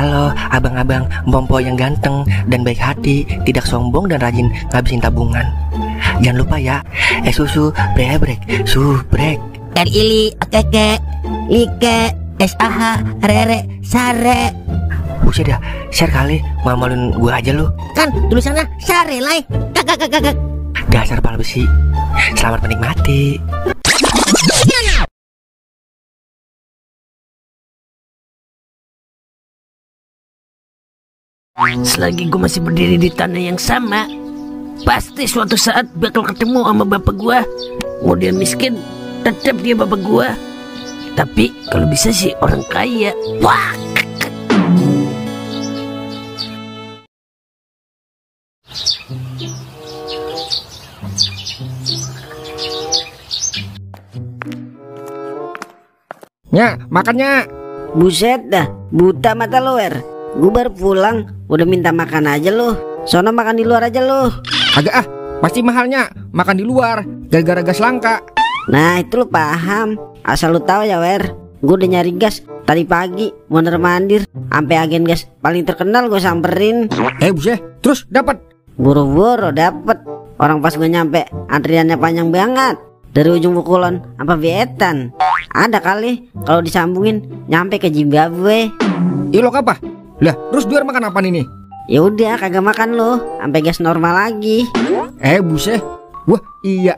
Halo abang-abang Bompo yang ganteng dan baik hati, tidak sombong dan rajin ngabisin tabungan. Jangan lupa ya, susu brebrek, subrek. Ili, keke, like, SAH, rere, sare. Buset dah, share kali, malu-maluin gue aja lu. Kan tulisannya sare lai. Kakak. Dasar pala besi. Selamat menikmati. Selagi gue masih berdiri di tanah yang sama, pasti suatu saat bakal ketemu sama bapak gue. Mau dia miskin, tetap dia bapak gue. Tapi kalau bisa sih orang kaya. Wah. Nya, makannya. Buset dah, buta mata lo Gue baru pulang, udah minta makan aja lo. Sono makan di luar aja lo. Agak pasti mahalnya makan di luar gara-gara gas langka. Nah itu lo paham. Asal lo tahu ya gue udah nyari gas tadi pagi, mondar-mandir sampai agen gas paling terkenal gue samperin. Buset, terus dapat? Buru-buru dapet. Orang pas gue nyampe antriannya panjang banget. Dari ujung Pukulon sampai Vietan. Ada kali kalau disambungin nyampe ke Zimbabwe. Ilok apa? Lah, terus Duar makan apa ini? Ya udah kagak makan lo, sampai gas normal lagi. Buset. Wah, iya.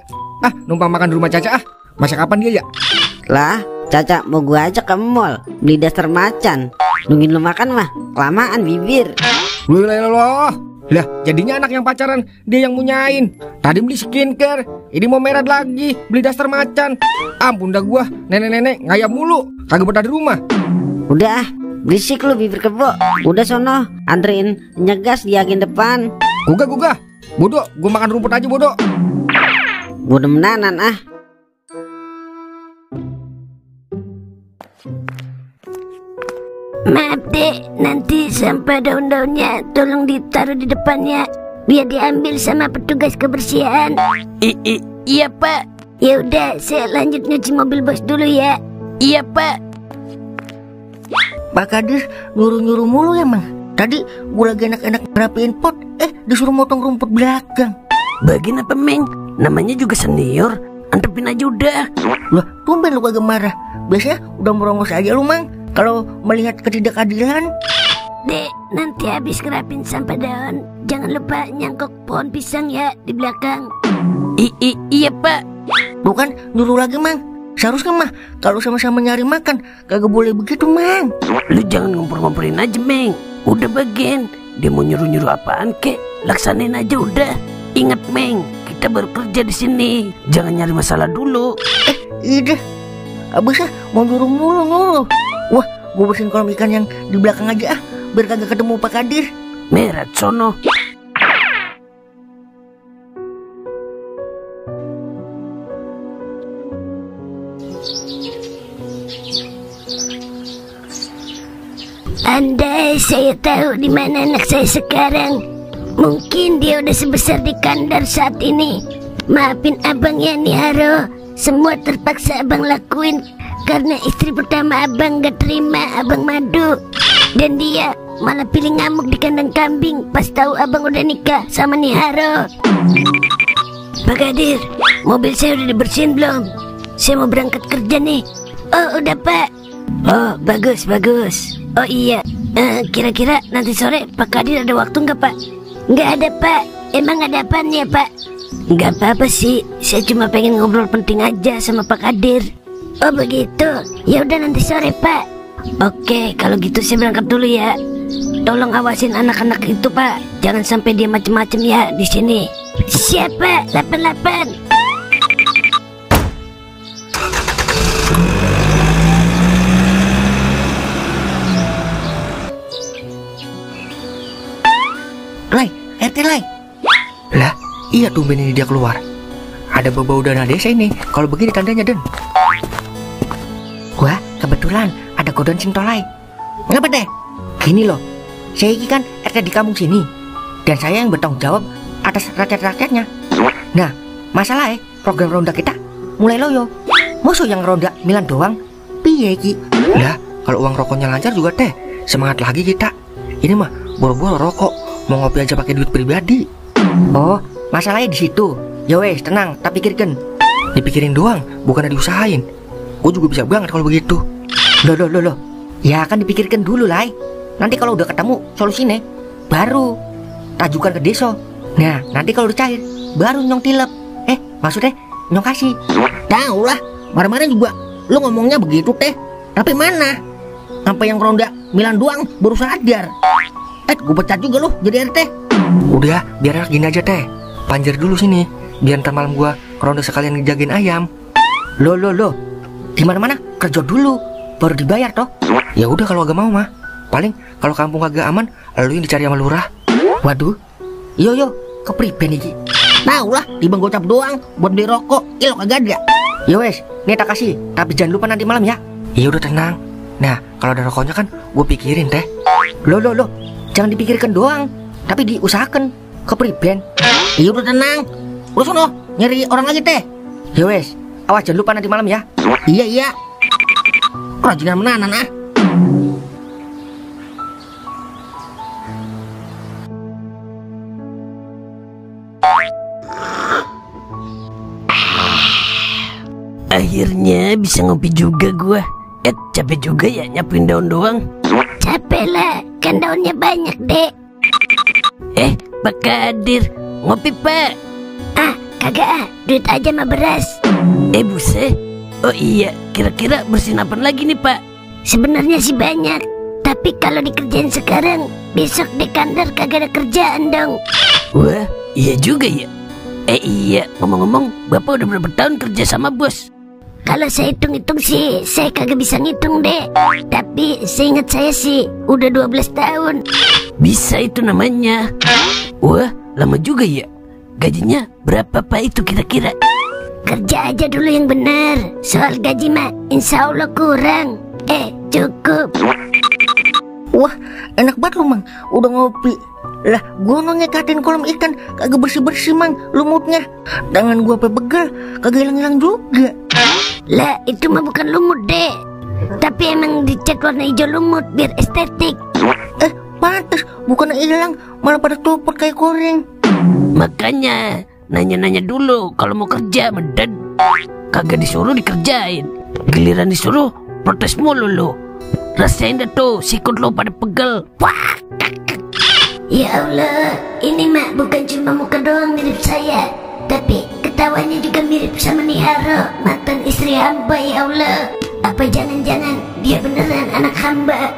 Numpang makan di rumah Caca Masa kapan dia ya? Lah, Caca mau gua ajak ke mall beli daster macan. Nungguin lo makan mah kelamaan bibir. Loh. Lah, jadinya anak yang pacaran dia yang munyain. Tadi beli skincare, ini mau merah lagi beli daster macan. Ampun dah gua, nenek-nenek ngayap mulu, kagak betah di rumah. Udah, berisik lu bibir kebo. Udah sono, anterin nyegas di agen depan. Gugah. Bodoh, gua makan rumput aja bodoh. Gua demenanan Maaf dek, nanti sampah daun-daunnya tolong ditaruh di depannya biar diambil sama petugas kebersihan. Iya pak. Ya udah, saya lanjut nyuci mobil bos dulu ya. Iya pak. Pak Kadir nyuruh-nyuruh mulu ya mang. Tadi gue lagi enak-enak ngerapiin pot, disuruh motong rumput belakang. Bagian apa Meng? Namanya juga senior, antepin aja udah. Lah, tumben lu kagak marah. Biasanya udah merongos aja lu mang kalau melihat ketidakadilan. Dek, nanti habis ngerapin sampah daun, jangan lupa nyangkok pohon pisang ya di belakang. Iya pak. Bukan nyuruh lagi mang. Seharusnya mah kalau sama-sama nyari makan kagak boleh begitu mang. Lu jangan ngompor-ngomporin aja Meng. Udah bagian. Dia mau nyuruh-nyuruh apaan kek, laksanin aja udah. Ingat Meng, kita baru kerja di sini. Jangan nyari masalah dulu. Iya. Abisnya mau nyuruh. Wah, gue bersihin kolam ikan yang di belakang aja biar kagak ketemu Pak Kadir. Merat sono. Andai saya tahu di mana anak saya sekarang, mungkin dia udah sebesar di Kandar saat ini. Maafin abang ya Niharo, semua terpaksa abang lakuin karena istri pertama abang gak terima abang madu. Dan dia malah pilih ngamuk di kandang kambing pas tahu abang udah nikah sama Niharo. Pak Kadir, mobil saya udah dibersihin belum? Saya mau berangkat kerja nih. Oh udah pak. Oh bagus. Oh iya, kira-kira nanti sore Pak Kadir ada waktu nggak pak? Nggak ada pak. Emang ada apaan ya pak? Nggak apa-apa sih, saya cuma pengen ngobrol penting aja sama Pak Kadir. Oh begitu, ya udah nanti sore pak. Oke, kalau gitu saya berangkat dulu ya. Tolong awasin anak-anak itu pak, jangan sampai dia macem-macem ya di sini. Siapa? 88. Lai, RT Lai. Lah, iya tumben ini dia keluar. Ada bau-bau dana desa ini. Kalau begini tandanya Den. Wah, kebetulan ada godon sing tolai. Ngapa deh? Gini loh, saya ini kan RT di kampung sini, dan saya yang bertanggung jawab atas rakyat-rakyatnya. Nah, masalahnya program ronda kita mulai loyo. Masa yang ronda Milan doang? Piye ki? Lah, kalau uang rokoknya lancar juga teh, semangat lagi kita. Ini mah boro-boro rokok, mau ngopi aja pakai duit pribadi. Oh, masalahnya di situ. Ya wes, tenang, tak pikirkan. Dipikirin doang, bukan diusahain. Gue juga bisa banget kalau begitu. Loh. Ya kan dipikirkan dulu lah. Nanti kalau udah ketemu solusinya, baru tajukan ke desa. Nah, nanti kalau udah cair, baru nyong tilep. Maksudnya nyong kasih. Tahu lah, kemarin juga lu ngomongnya begitu teh. Tapi mana? Sampai yang ronda Milan doang baru sadar. Gue pecat juga lu jadi RT. Udah, biar gini aja teh. Panjer dulu sini, biar ntar malam gua ke ronda sekalian ngejagain ayam. Loh. Gimana kerja dulu, baru dibayar toh. Ya udah kalau agak mau mah. Paling kalau kampung agak aman, lu yang dicari sama lurah. Waduh. Yo, kepriben iki. Tahu lah, timbang gocap doang buat beli rokok, lo kagak ada. Ya wes, nih tak kasih, tapi jangan lupa nanti malam ya. Ya udah tenang. Nah, kalau ada rokoknya kan gue pikirin teh. Loh, jangan dipikirkan doang, tapi diusahakan kepriben. Ya udah tenang. Udah sono, nyari orang lagi teh. Ya wes, awas jangan lupa nanti malam ya. Iya. Kerajinan menanan ah. Akhirnya bisa ngopi juga gua. Capek juga ya nyapuin daun doang. Capek lah, kan daunnya banyak, Dek. Pak Kadir, ngopi Pak. Kagak duit aja mah beras. Buset. Oh iya, kira-kira bersihin apa lagi nih Pak? Sebenarnya sih banyak, tapi kalau dikerjain sekarang, besok di kantor kagak ada kerjaan dong. Wah, iya juga ya. Iya, ngomong-ngomong, Bapak udah berapa tahun kerja sama bos? Kalau saya hitung-hitung sih, saya kagak bisa ngitung deh. Tapi seingat saya sih, udah 12 tahun. Bisa itu namanya. Wah, lama juga ya. Gajinya berapa Pak itu kira-kira? Kerja aja dulu yang benar. Soal gaji mah, insya Allah kurang. Cukup. Wah, enak banget lu Mang, udah ngopi. Lah, gua mau ngekatin kolam ikan kagak bersih-bersih Mang, lumutnya. Tangan gua pegel, kagak hilang-hilang juga. Lah, itu mah bukan lumut deh. Tapi emang dicat warna hijau lumut biar estetik. Pantes, bukan hilang, malah pada copot kayak koreng. Makanya nanya-nanya dulu kalau mau kerja medad. Kagak disuruh dikerjain, giliran disuruh protes mulu lu. Rasain dah tuh sikut lu pada pegel. Wah. Ya Allah, ini mah bukan cuma muka doang mirip saya, tapi ketawanya juga mirip sama Niharo, mantan istri hamba. Ya Allah, apa jangan-jangan dia beneran anak hamba?